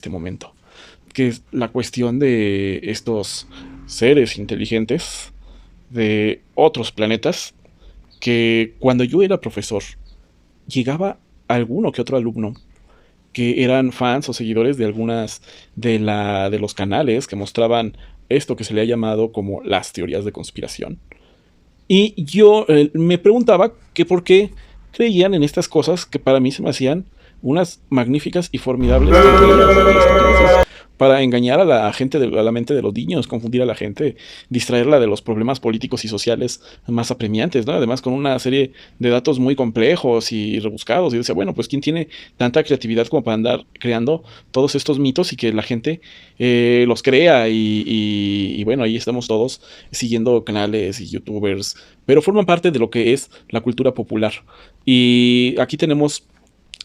este momento, que es la cuestión de estos seres inteligentes de otros planetas, que cuando yo era profesor, llegaba alguno que otro alumno que eran fans o seguidores de algunas de los canales que mostraban esto que se le ha llamado como las teorías de conspiración. Y yo me preguntaba que por qué creían en estas cosas que para mí se me hacían unas magníficas y formidables tonterías y estupideces para engañar a la gente, a la mente de los niños, confundir a la gente, distraerla de los problemas políticos y sociales más apremiantes, ¿no? Además con una serie de datos muy complejos y rebuscados. Y yo decía, bueno, pues ¿quién tiene tanta creatividad como para andar creando todos estos mitos y que la gente los crea? Y bueno, ahí estamos todos siguiendo canales y youtubers, pero forman parte de lo que es la cultura popular. Y aquí tenemos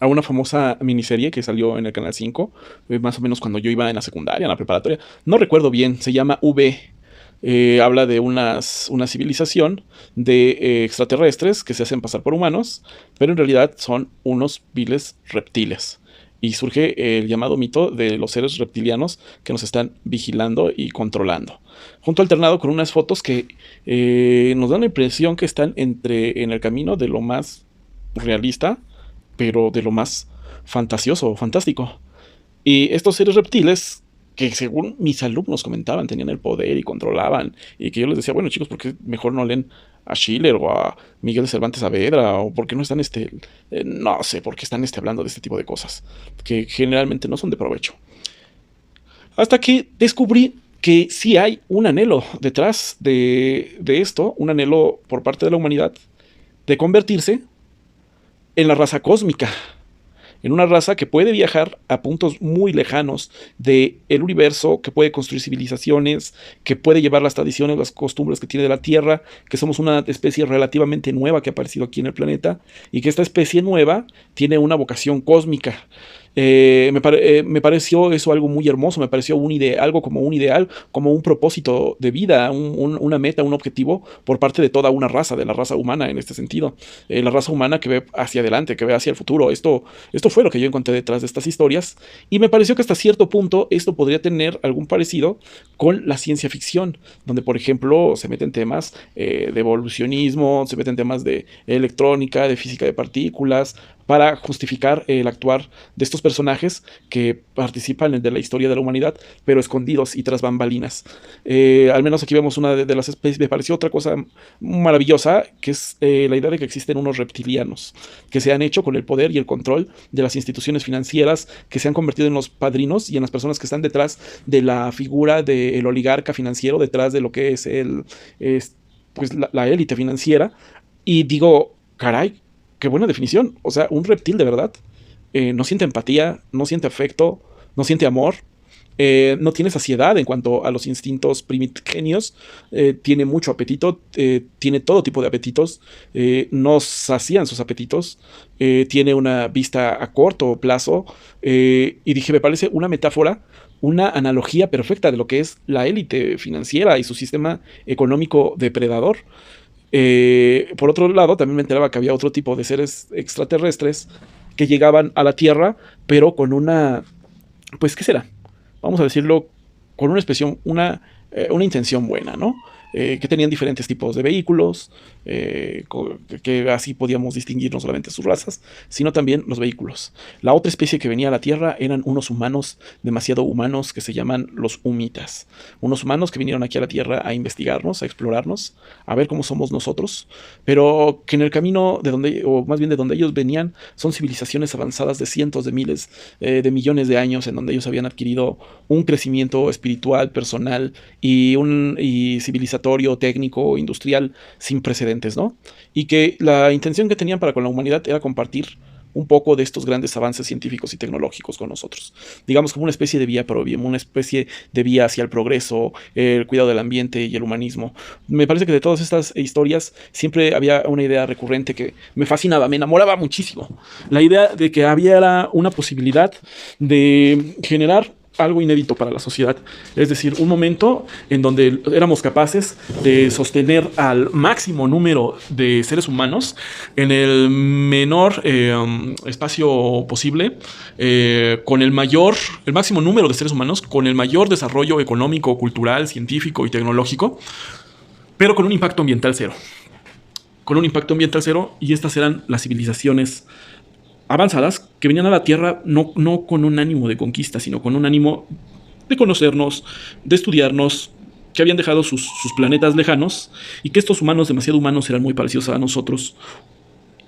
a una famosa miniserie que salió en el Canal 5, más o menos cuando yo iba en la secundaria, en la preparatoria. No recuerdo bien, se llama V. Habla de una civilización de extraterrestres que se hacen pasar por humanos, pero en realidad son unos viles reptiles. Y surge el llamado mito de los seres reptilianos que nos están vigilando y controlando. Junto alternado con unas fotos que nos dan la impresión que están en el camino de lo más realista, pero de lo más fantasioso, fantástico. Y estos seres reptiles, que según mis alumnos comentaban, tenían el poder y controlaban, y que yo les decía, bueno chicos, ¿por qué mejor no leen a Schiller o a Miguel de Cervantes Saavedra? ¿O por qué no están no sé, por qué están hablando de este tipo de cosas, que generalmente no son de provecho? Hasta que descubrí que sí hay un anhelo detrás de esto, un anhelo por parte de la humanidad de convertirse en la raza cósmica, en una raza que puede viajar a puntos muy lejanos del universo, que puede construir civilizaciones, que puede llevar las tradiciones, las costumbres que tiene de la Tierra, que somos una especie relativamente nueva que ha aparecido aquí en el planeta, y que esta especie nueva tiene una vocación cósmica. Me pareció eso algo muy hermoso, me pareció algo como un ideal, como un propósito de vida, una meta, un objetivo por parte de toda una raza, de la raza humana en este sentido. La raza humana que ve hacia adelante, que ve hacia el futuro. Esto fue lo que yo encontré detrás de estas historias, y me pareció que hasta cierto punto esto podría tener algún parecido con la ciencia ficción, donde por ejemplo se meten temas de evolucionismo, se meten temas de electrónica, de física de partículas, para justificar el actuar de estos personajes que participan de la historia de la humanidad, pero escondidos y tras bambalinas. Al menos aquí vemos una de las especies. Me pareció otra cosa maravillosa, que es la idea de que existen unos reptilianos que se han hecho con el poder y el control de las instituciones financieras, que se han convertido en los padrinos y en las personas que están detrás de la figura del oligarca financiero, detrás de lo que pues la élite financiera. Y digo, caray, qué buena definición. O sea, un reptil de verdad no siente empatía, no siente afecto, no siente amor, no tiene saciedad en cuanto a los instintos primigenios, tiene mucho apetito, tiene todo tipo de apetitos, no sacían sus apetitos, tiene una vista a corto plazo, y dije, me parece una metáfora, una analogía perfecta de lo que es la élite financiera y su sistema económico depredador. Por otro lado, también me enteraba que había otro tipo de seres extraterrestres que llegaban a la Tierra, pero con pues, ¿qué será? Vamos a decirlo, con una intención buena, ¿no? Que tenían diferentes tipos de vehículos, que así podíamos distinguir no solamente sus razas, sino también los vehículos. La otra especie que venía a la Tierra eran unos humanos, demasiado humanos, que se llaman los humitas. Unos humanos que vinieron aquí a la Tierra a investigarnos, a explorarnos, a ver cómo somos nosotros, pero que en el camino o más bien de donde ellos venían, son civilizaciones avanzadas de cientos de miles de millones de años, en donde ellos habían adquirido un crecimiento espiritual, personal y civilizatorio, técnico, industrial sin precedentes, ¿no? Y que la intención que tenían para con la humanidad era compartir un poco de estos grandes avances científicos y tecnológicos con nosotros. Digamos como una especie de vía pro bien, una especie de vía hacia el progreso, el cuidado del ambiente y el humanismo. Me parece que de todas estas historias siempre había una idea recurrente que me fascinaba, me enamoraba muchísimo. La idea de que había una posibilidad de generar algo inédito para la sociedad. Es decir, un momento en donde éramos capaces de sostener al máximo número de seres humanos en el menor espacio posible, con el máximo número de seres humanos, con el mayor desarrollo económico, cultural, científico y tecnológico, pero con un impacto ambiental cero. Con un impacto ambiental cero, y estas eran las civilizaciones avanzadas que venían a la Tierra no con un ánimo de conquista, sino con un ánimo de conocernos, de estudiarnos, que habían dejado sus planetas lejanos y que estos humanos, demasiado humanos, eran muy parecidos a nosotros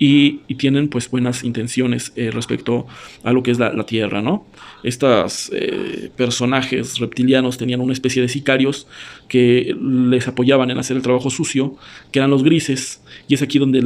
y tienen pues buenas intenciones respecto a lo que es la Tierra, ¿no? Estos personajes reptilianos tenían una especie de sicarios que les apoyaban en hacer el trabajo sucio, que eran los grises, y es aquí donde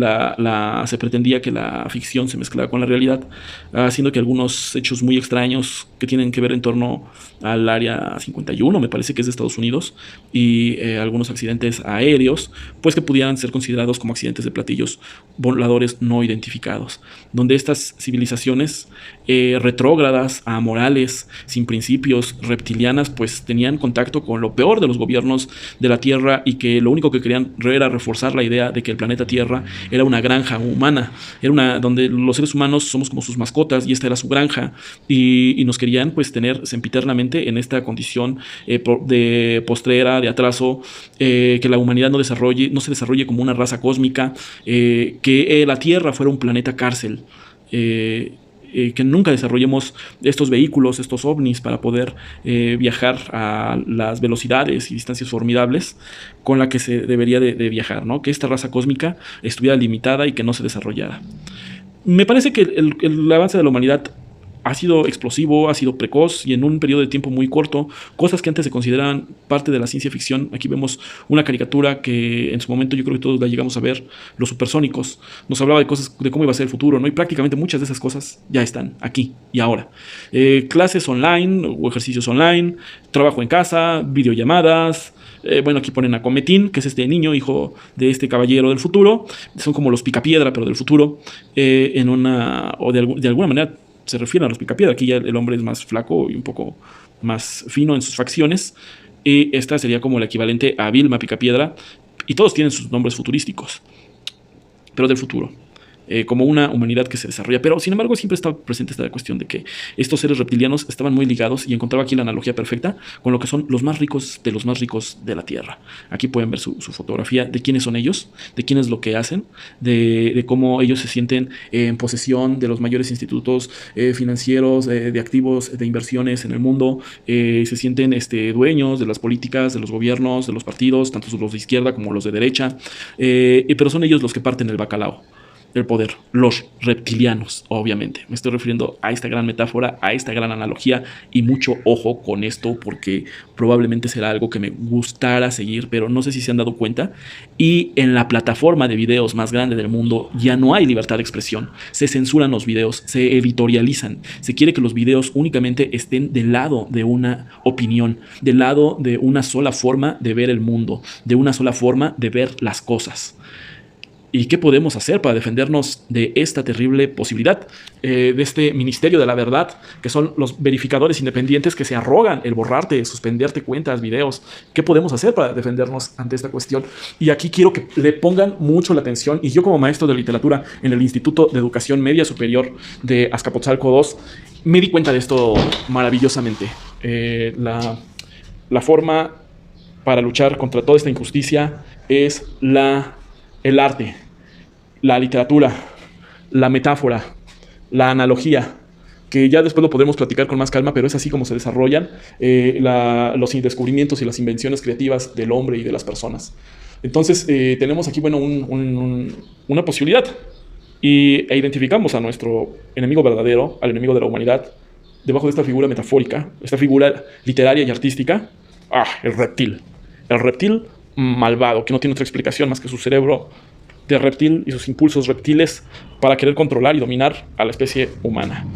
se pretendía que la ficción se mezclaba con la realidad, haciendo que algunos hechos muy extraños que tienen que ver en torno al Área 51, me parece que es de Estados Unidos, y algunos accidentes aéreos, pues que pudieran ser considerados como accidentes de platillos voladores no identificados, donde estas civilizaciones retrógradas, amorales, sin principios, reptilianas, pues tenían contacto con lo peor de los gobiernos de la Tierra y que lo único que querían era reforzar la idea de que el planeta Tierra era una granja humana, donde los seres humanos somos como sus mascotas y esta era su granja, y nos querían pues tener sempiternamente en esta condición de postrera, de atraso, que la humanidad no se desarrolle como una raza cósmica, que la Tierra fuera un planeta cárcel, que nunca desarrollemos estos vehículos, estos ovnis para poder viajar a las velocidades y distancias formidables con la que se debería de viajar, ¿no? Que esta raza cósmica estuviera limitada y que no se desarrollara. Me parece que el avance de la humanidad ha sido explosivo, ha sido precoz y en un periodo de tiempo muy corto, cosas que antes se consideraban parte de la ciencia ficción. Aquí vemos una caricatura que en su momento yo creo que todos la llegamos a ver, Los Supersónicos. Nos hablaba de cosas, de cómo iba a ser el futuro, ¿no? Y prácticamente muchas de esas cosas ya están aquí y ahora. Clases online o ejercicios online, trabajo en casa, videollamadas. Bueno, aquí ponen a Cometín, que es este niño, hijo de este caballero del futuro. Son como los Picapiedra, pero del futuro. De alguna manera se refieren a los Picapiedra. Aquí ya el hombre es más flaco y un poco más fino en sus facciones. Y esta sería como el equivalente a Vilma Picapiedra. Y todos tienen sus nombres futurísticos, pero del futuro. Como una humanidad que se desarrolla. Pero sin embargo siempre está presente esta cuestión de que estos seres reptilianos estaban muy ligados, y encontraba aquí la analogía perfecta con lo que son los más ricos de la Tierra. Aquí pueden ver su fotografía de quiénes son ellos, de quién es lo que hacen, de cómo ellos se sienten en posesión de los mayores institutos financieros, de activos, de inversiones en el mundo. Se sienten dueños de las políticas, de los gobiernos, de los partidos, tanto los de izquierda como los de derecha, pero son ellos los que parten el bacalao del poder, los reptilianos, obviamente. Me estoy refiriendo a esta gran metáfora, a esta gran analogía, y mucho ojo con esto porque probablemente será algo que me gustara seguir, pero no sé si se han dado cuenta. Y en la plataforma de videos más grande del mundo ya no hay libertad de expresión. Se censuran los videos, se editorializan. Se quiere que los videos únicamente estén del lado de una opinión, del lado de una sola forma de ver el mundo, de una sola forma de ver las cosas. ¿Y qué podemos hacer para defendernos de esta terrible posibilidad? De este ministerio de la verdad, que son los verificadores independientes que se arrogan el borrarte, suspenderte cuentas, videos. ¿Qué podemos hacer para defendernos ante esta cuestión? Y aquí quiero que le pongan mucho la atención. Y yo, como maestro de literatura en el Instituto de Educación Media Superior de Azcapotzalco II, me di cuenta de esto maravillosamente. La forma para luchar contra toda esta injusticia es el arte, la literatura, la metáfora, la analogía, que ya después lo podremos platicar con más calma, pero es así como se desarrollan los descubrimientos y las invenciones creativas del hombre y de las personas. Entonces tenemos aquí, bueno, una posibilidad, e identificamos a nuestro enemigo verdadero, al enemigo de la humanidad, debajo de esta figura metafórica, esta figura literaria y artística, el reptil. El reptil malvado, que no tiene otra explicación más que su cerebro de reptil y sus impulsos reptiles para querer controlar y dominar a la especie humana.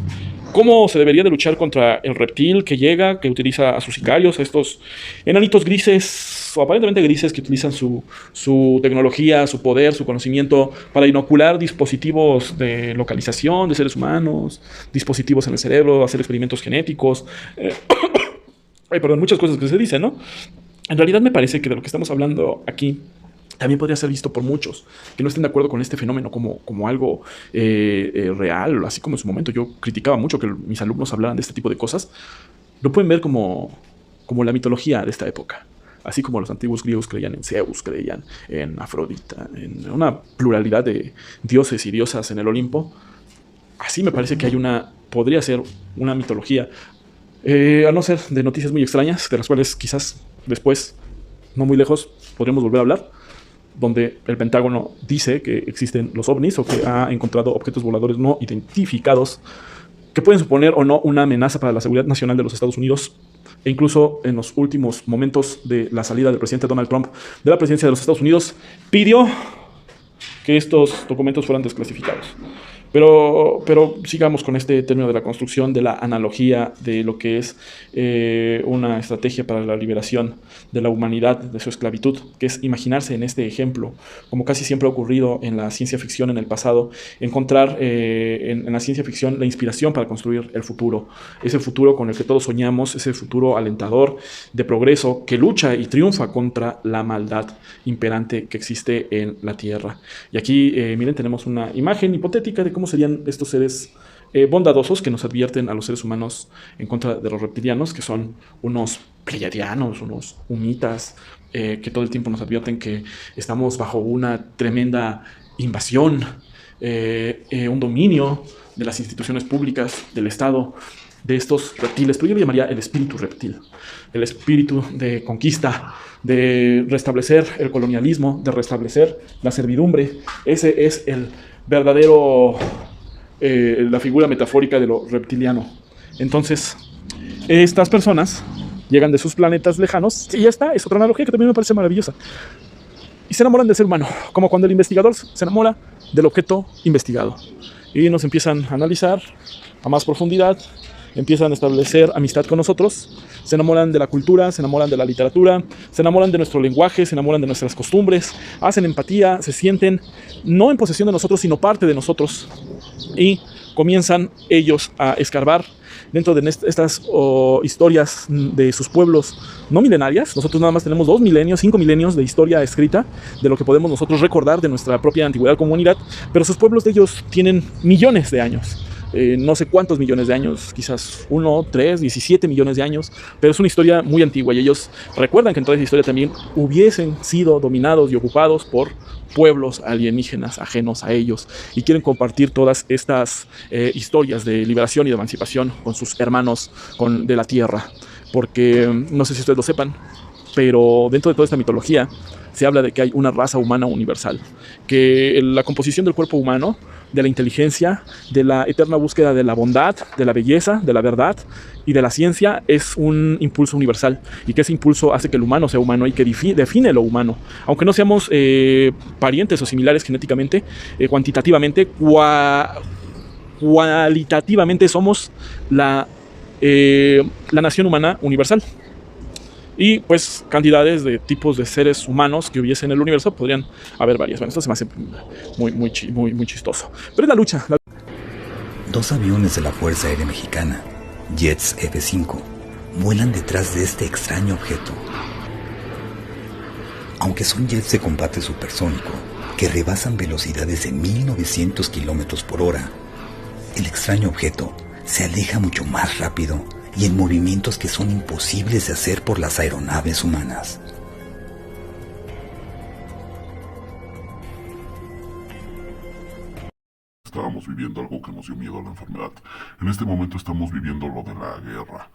¿Cómo se debería de luchar contra el reptil que llega, que utiliza a sus sicarios, a estos enanitos grises, o aparentemente grises, que utilizan su tecnología, su poder, su conocimiento para inocular dispositivos de localización de seres humanos, dispositivos en el cerebro, hacer experimentos genéticos, Ay, perdón, muchas cosas que se dicen, ¿no? En realidad me parece que de lo que estamos hablando aquí también podría ser visto por muchos que no estén de acuerdo con este fenómeno como algo real, así como en su momento yo criticaba mucho que mis alumnos hablaran de este tipo de cosas. Lo pueden ver como la mitología de esta época. Así como los antiguos griegos creían en Zeus, creían en Afrodita, en una pluralidad de dioses y diosas en el Olimpo, así me parece que podría ser una mitología, a no ser de noticias muy extrañas, de las cuales quizás después, no muy lejos, podremos volver a hablar, donde el Pentágono dice que existen los ovnis o que ha encontrado objetos voladores no identificados que pueden suponer o no una amenaza para la seguridad nacional de los Estados Unidos. E incluso en los últimos momentos de la salida del presidente Donald Trump de la presidencia de los Estados Unidos, pidió que estos documentos fueran desclasificados. Pero sigamos con este término de la construcción, de la analogía de lo que es una estrategia para la liberación de la humanidad de su esclavitud, que es imaginarse en este ejemplo, como casi siempre ha ocurrido en la ciencia ficción en el pasado, encontrar en la ciencia ficción la inspiración para construir el futuro, ese futuro con el que todos soñamos, ese futuro alentador de progreso que lucha y triunfa contra la maldad imperante que existe en la Tierra. Y aquí, miren, tenemos una imagen hipotética de cómo serían estos seres bondadosos que nos advierten a los seres humanos en contra de los reptilianos, que son unos pleiadianos, unos humitas, que todo el tiempo nos advierten que estamos bajo una tremenda invasión, un dominio de las instituciones públicas, del Estado, de estos reptiles, pero yo le llamaría el espíritu reptil, el espíritu de conquista, de restablecer el colonialismo, de restablecer la servidumbre. Ese es el verdadero, la figura metafórica de lo reptiliano. Entonces, estas personas llegan de sus planetas lejanos, y ya está, es otra analogía que también me parece maravillosa, y se enamoran del ser humano, como cuando el investigador se enamora del objeto investigado. Y nos empiezan a analizar a más profundidad, empiezan a establecer amistad con nosotros, se enamoran de la cultura, se enamoran de la literatura, se enamoran de nuestro lenguaje, se enamoran de nuestras costumbres, hacen empatía, se sienten no en posesión de nosotros, sino parte de nosotros, y comienzan ellos a escarbar dentro de estas historias de sus pueblos no milenarias. Nosotros nada más tenemos 2 milenios, 5 milenios de historia escrita, de lo que podemos nosotros recordar de nuestra propia antigüedad comunidad, pero sus pueblos de ellos tienen millones de años. No sé cuántos millones de años, quizás 1, 3, 17 millones de años, pero es una historia muy antigua y ellos recuerdan que en toda esa historia también hubiesen sido dominados y ocupados por pueblos alienígenas ajenos a ellos y quieren compartir todas estas historias de liberación y de emancipación con sus hermanos de la Tierra, porque no sé si ustedes lo sepan, pero dentro de toda esta mitología se habla de que hay una raza humana universal, que la composición del cuerpo humano, de la inteligencia, de la eterna búsqueda de la bondad, de la belleza, de la verdad y de la ciencia es un impulso universal, y que ese impulso hace que el humano sea humano y que define lo humano. Aunque no seamos parientes o similares genéticamente, cuantitativamente, cualitativamente somos la nación humana universal. Y pues cantidades de tipos de seres humanos que hubiese en el universo podrían haber varias. Bueno, esto se me hace muy chistoso. Pero es la lucha. Dos aviones de la Fuerza Aérea Mexicana, jets F-5, vuelan detrás de este extraño objeto. Aunque son jets de combate supersónico que rebasan velocidades de 1900 kilómetros por hora, el extraño objeto se aleja mucho más rápido y en movimientos que son imposibles de hacer por las aeronaves humanas. Estábamos viviendo algo que nos dio miedo a la enfermedad. En este momento estamos viviendo lo de la guerra.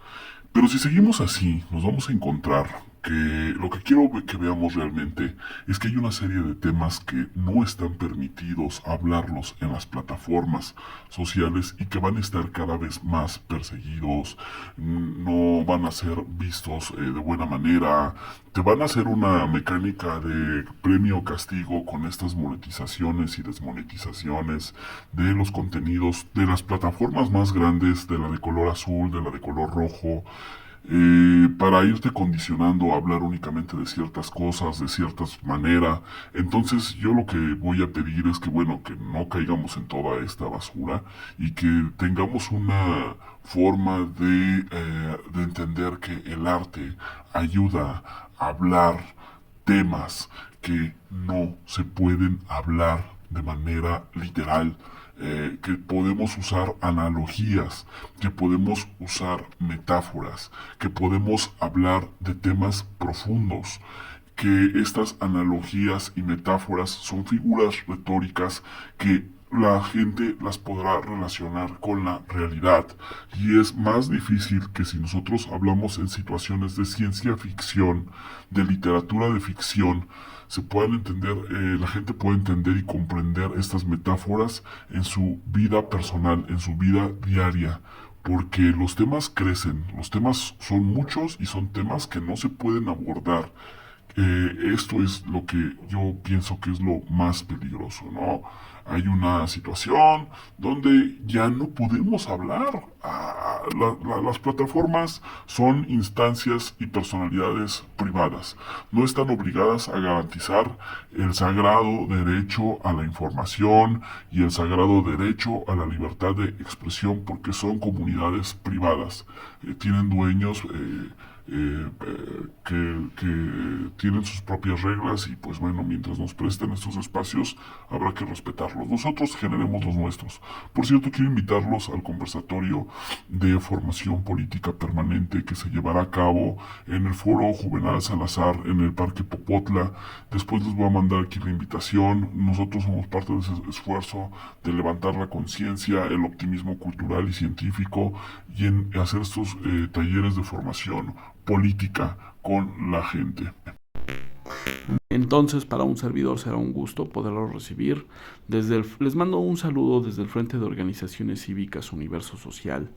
Pero si seguimos así, nos vamos a encontrar que lo que quiero que veamos realmente es que hay una serie de temas que no están permitidos hablarlos en las plataformas sociales y que van a estar cada vez más perseguidos, no van a ser vistos de buena manera, te van a hacer una mecánica de premio-castigo con estas monetizaciones y desmonetizaciones de los contenidos de las plataformas más grandes, de la de color azul, de la de color rojo, para irte condicionando a hablar únicamente de ciertas cosas, de ciertas maneras. Entonces yo lo que voy a pedir es que, bueno, que no caigamos en toda esta basura y que tengamos una forma de entender que el arte ayuda a hablar temas que no se pueden hablar de manera literal, que podemos usar analogías, que podemos usar metáforas, que podemos hablar de temas profundos, que estas analogías y metáforas son figuras retóricas que la gente las podrá relacionar con la realidad y es más difícil que si nosotros hablamos en situaciones de ciencia ficción, de literatura de ficción, se puedan entender, la gente puede entender y comprender estas metáforas en su vida personal, en su vida diaria, porque los temas crecen, los temas son muchos y son temas que no se pueden abordar. Esto es lo que yo pienso que es lo más peligroso, ¿no? Hay una situación donde ya no podemos hablar. Las plataformas son instancias y personalidades privadas. No están obligadas a garantizar el sagrado derecho a la información y el sagrado derecho a la libertad de expresión porque son comunidades privadas. Tienen dueños que tienen sus propias reglas y pues bueno, mientras nos presten estos espacios habrá que respetarlos. Nosotros generemos los nuestros. Por cierto, quiero invitarlos al conversatorio de formación política permanente que se llevará a cabo en el Foro Juvenal Salazar en el Parque Popotla. Después les voy a mandar aquí la invitación. Nosotros somos parte de ese esfuerzo de levantar la conciencia, el optimismo cultural y científico y en hacer estos talleres de formación política con la gente. Entonces, para un servidor será un gusto poderlo recibir. Les mando un saludo desde el Frente de Organizaciones Cívicas Universo Social.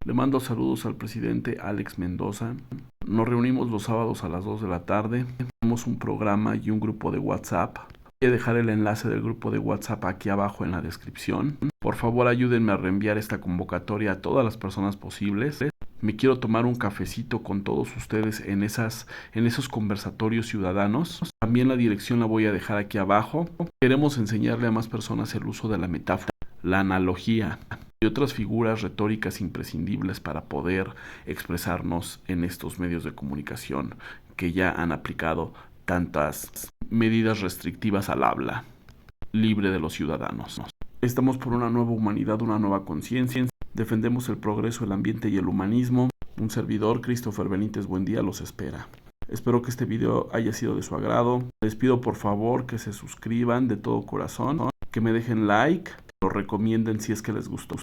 Le mando saludos al presidente Alex Mendoza. Nos reunimos los sábados a las 2 de la tarde. Tenemos un programa y un grupo de WhatsApp. Voy a dejar el enlace del grupo de WhatsApp aquí abajo en la descripción. Por favor, ayúdenme a reenviar esta convocatoria a todas las personas posibles. Me quiero tomar un cafecito con todos ustedes en esos conversatorios ciudadanos. También la dirección la voy a dejar aquí abajo. Queremos enseñarle a más personas el uso de la metáfora, la analogía y otras figuras retóricas imprescindibles para poder expresarnos en estos medios de comunicación que ya han aplicado tantas medidas restrictivas al habla libre de los ciudadanos. Estamos por una nueva humanidad, una nueva conciencia. Defendemos el progreso, el ambiente y el humanismo. Un servidor, Christopher Benítez Buendía, los espera. Espero que este video haya sido de su agrado. Les pido por favor que se suscriban de todo corazón, que me dejen like, lo recomienden si es que les gustó.